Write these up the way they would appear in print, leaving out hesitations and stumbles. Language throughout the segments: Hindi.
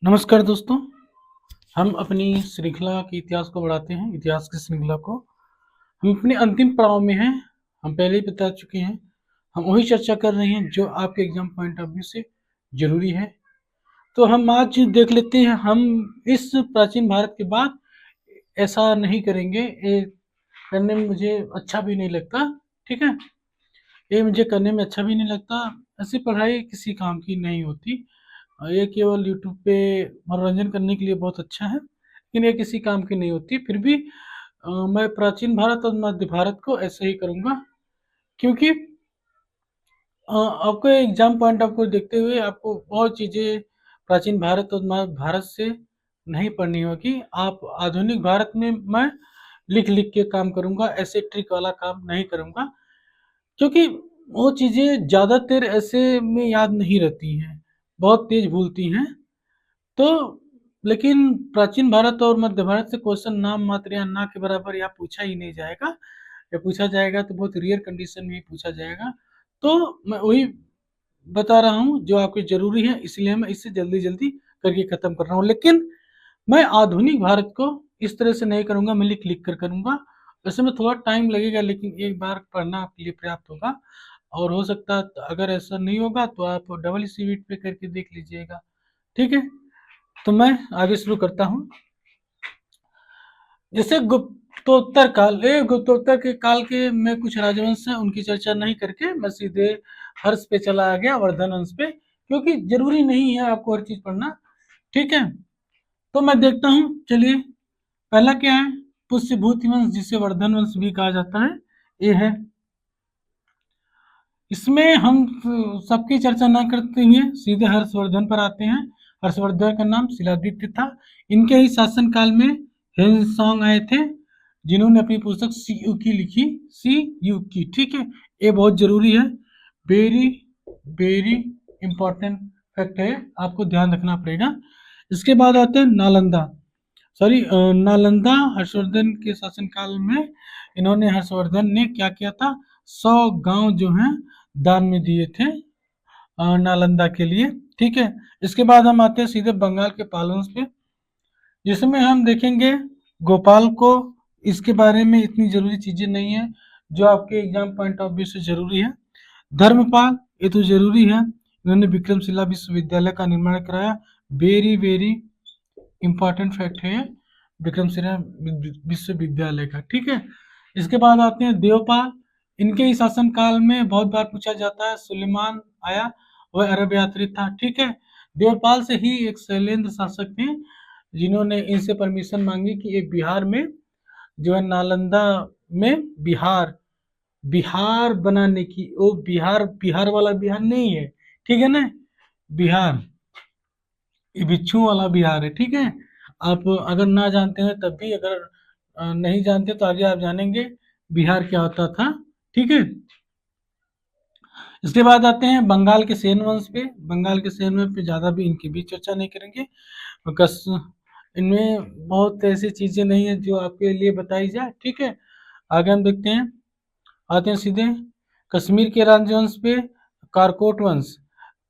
नमस्कार दोस्तों। हम अपनी श्रृंखला के इतिहास को बढ़ाते हैं। इतिहास की श्रृंखला को हम अपने अंतिम पड़ाव में हैं। हम पहले ही बता चुके हैं। हम वही चर्चा कर रहे हैं जो आपके एग्जाम पॉइंट ऑफ व्यू से जरूरी है। तो हम आज देख लेते हैं। हम इस प्राचीन भारत के बाद ऐसा नहीं करेंगे। ये करने में मुझे अच्छा भी नहीं लगता। ठीक है, ये मुझे करने में अच्छा भी नहीं लगता। ऐसी पढ़ाई किसी काम की नहीं होती। ये केवल यूट्यूब पे मनोरंजन करने के लिए बहुत अच्छा है, लेकिन ये किसी काम की नहीं होती। फिर भी मैं प्राचीन भारत और मध्य भारत को ऐसे ही करूँगा, क्योंकि आपको एग्जाम पॉइंट ऑफ व्यू देखते हुए आपको बहुत चीज़ें प्राचीन भारत और मध्य भारत से नहीं पढ़नी होगी। आप आधुनिक भारत में मैं लिख लिख के काम करूँगा, ऐसे ट्रिक वाला काम नहीं करूँगा, क्योंकि वो चीज़ें ज़्यादातर ऐसे में याद नहीं रहती हैं, बहुत तेज भूलती हैं। तो लेकिन प्राचीन भारत और मध्य भारत से क्वेश्चन नाम मात्र या ना के बराबर या पूछा ही नहीं जाएगा, या पूछा जाएगा तो बहुत रेयर कंडीशन में ही पूछा जाएगा। तो मैं वही बता रहा हूँ जो आपके जरूरी है, इसलिए मैं इसे जल्दी जल्दी करके खत्म कर रहा हूँ। लेकिन मैं आधुनिक भारत को इस तरह से नहीं करूँगा, मैं लिख लिख कर करूँगा। वैसे में थोड़ा टाइम लगेगा, लेकिन एक बार पढ़ना आपके लिए पर्याप्त होगा। और हो सकता है अगर ऐसा नहीं होगा तो आप डबल सीवीट पे करके देख लीजिएगा। ठीक है, तो मैं आगे शुरू करता हूँ। जैसे गुप्तोत्तर काल, गुप्तोत्तर के काल के में कुछ राजवंश हैं, उनकी चर्चा नहीं करके मैं सीधे हर्ष पे चला आ गया, वर्धन वंश पे, क्योंकि जरूरी नहीं है आपको हर चीज पढ़ना। ठीक है, तो मैं देखता हूँ। चलिए, पहला क्या है? पुष्यभूति वंश, जिसे वर्धन वंश भी कहा जाता है, ये है। इसमें हम सबकी चर्चा ना करते हुए सीधे हर्षवर्धन पर आते हैं। हर्षवर्धन का नाम शिलादित्य था। इनके ही शासन काल में हेनसोंग आए थे, जिन्होंने अपनी पुस्तक सी यू की लिखी। सी यू की, ठीक है, ये बहुत जरूरी है। वेरी वेरी इंपॉर्टेंट फैक्ट है, आपको ध्यान रखना पड़ेगा। इसके बाद आते हैं नालंदा। सॉरी, नालंदा हर्षवर्धन के शासनकाल में इन्होंने, हर्षवर्धन ने क्या किया था? 100 गांव जो हैं दान में दिए थे नालंदा के लिए। ठीक है, इसके बाद हम आते हैं सीधे बंगाल के पालवंश पे, जिसमें हम देखेंगे गोपाल को। इसके बारे में इतनी जरूरी चीजें नहीं है जो आपके एग्जाम पॉइंट ऑफ व्यू से जरूरी है। धर्मपाल, ये तो जरूरी है, इन्होंने विक्रमशिला विश्वविद्यालय का निर्माण कराया। वेरी वेरी इंपॉर्टेंट फैक्ट है विक्रमशिला विश्वविद्यालय का। ठीक है, इसके बाद आते हैं देवपाल। इनके ही शासन काल में बहुत बार पूछा जाता है। सुलेमान आया, वह अरब यात्री था। ठीक है, देवपाल से ही एक शैलेंद्र शासक थे, जिन्होंने इनसे परमिशन मांगी कि एक बिहार में जो है नालंदा में बिहार बिहार बनाने की। वो बिहार बिहार वाला बिहार नहीं है, ठीक है ना, बिहार ये बिच्छू वाला बिहार है। ठीक है, आप अगर ना जानते हैं तब भी, अगर नहीं जानते तो आगे आप जानेंगे बिहार क्या होता था। ठीक है, इसके बाद आते हैं बंगाल के सेन वंश पे। बंगाल के सेन वंश पे ज़्यादा भी इनकी भी चर्चा नहीं करेंगे, कस इनमें बहुत ऐसी चीज़ें नहीं है जो आपके लिए बताई जाए। ठीक है, आगे हम देखते हैं। आते हैं सीधे कश्मीर के राजवंश पे, कारकोट वंश।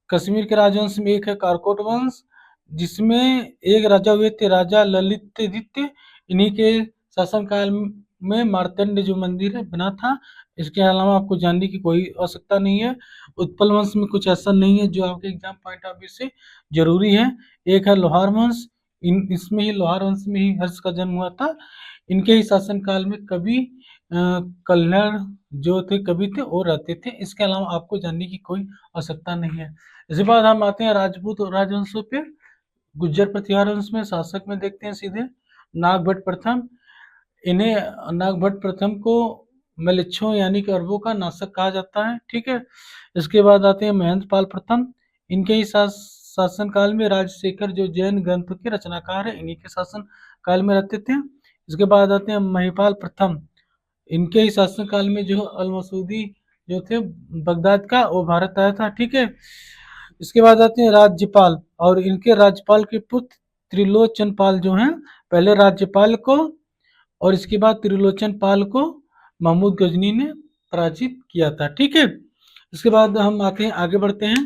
कश्मीर के राजवंश में एक है कारकोट वंश, जिसमें एक राजा हुए थे, राजा ललितादित्य। इन्हीं के शासनकाल में मार्तंड जो मंदिर है बना था। इसके अलावा आपको जानने की कोई आवश्यकता नहीं है। उत्पल वंश में कुछ ऐसा नहीं है जो आपके एग्जाम पॉइंट ऑफ व्यू से जरूरी है। एक है लोहार वंश, इसमें ही लोहार वंश में ही हर्ष का जन्म हुआ था। इनके ही शासनकाल में कवि कल्हड़ जो थे, कवि थे, वो रहते थे। इसके अलावा आपको जानने की कोई आवश्यकता नहीं है। इसके बाद हम आते हैं राजपूत राजवंशों पे। गुज्जर प्रतिहार वंश में शासक में देखते हैं सीधे नागभट्ट प्रथम। इन्हें, नागभट्ट प्रथम को मलेच्छों यानी कि अरबों का नाशक कहा जाता है। ठीक है, इसके बाद आते हैं महेंद्रपाल प्रथम। इनके ही शासन काल में राजशेखर जो जैन ग्रंथ के रचनाकार है, इन्हीं के शासन काल में रहते थे। इसके बाद आते हैं महिपाल प्रथम। इनके ही शासन काल में जो अल मसूदी जो थे बगदाद का, वो भारत आया था। ठीक है, इसके बाद आते हैं राज्यपाल, और इनके राज्यपाल के पुत्र त्रिलोचन पाल जो हैं, पहले राज्यपाल को और इसके बाद त्रिलोचन पाल को महमूद गजनी ने पराजित किया था। ठीक है, इसके बाद हम आते हैं, आगे बढ़ते हैं।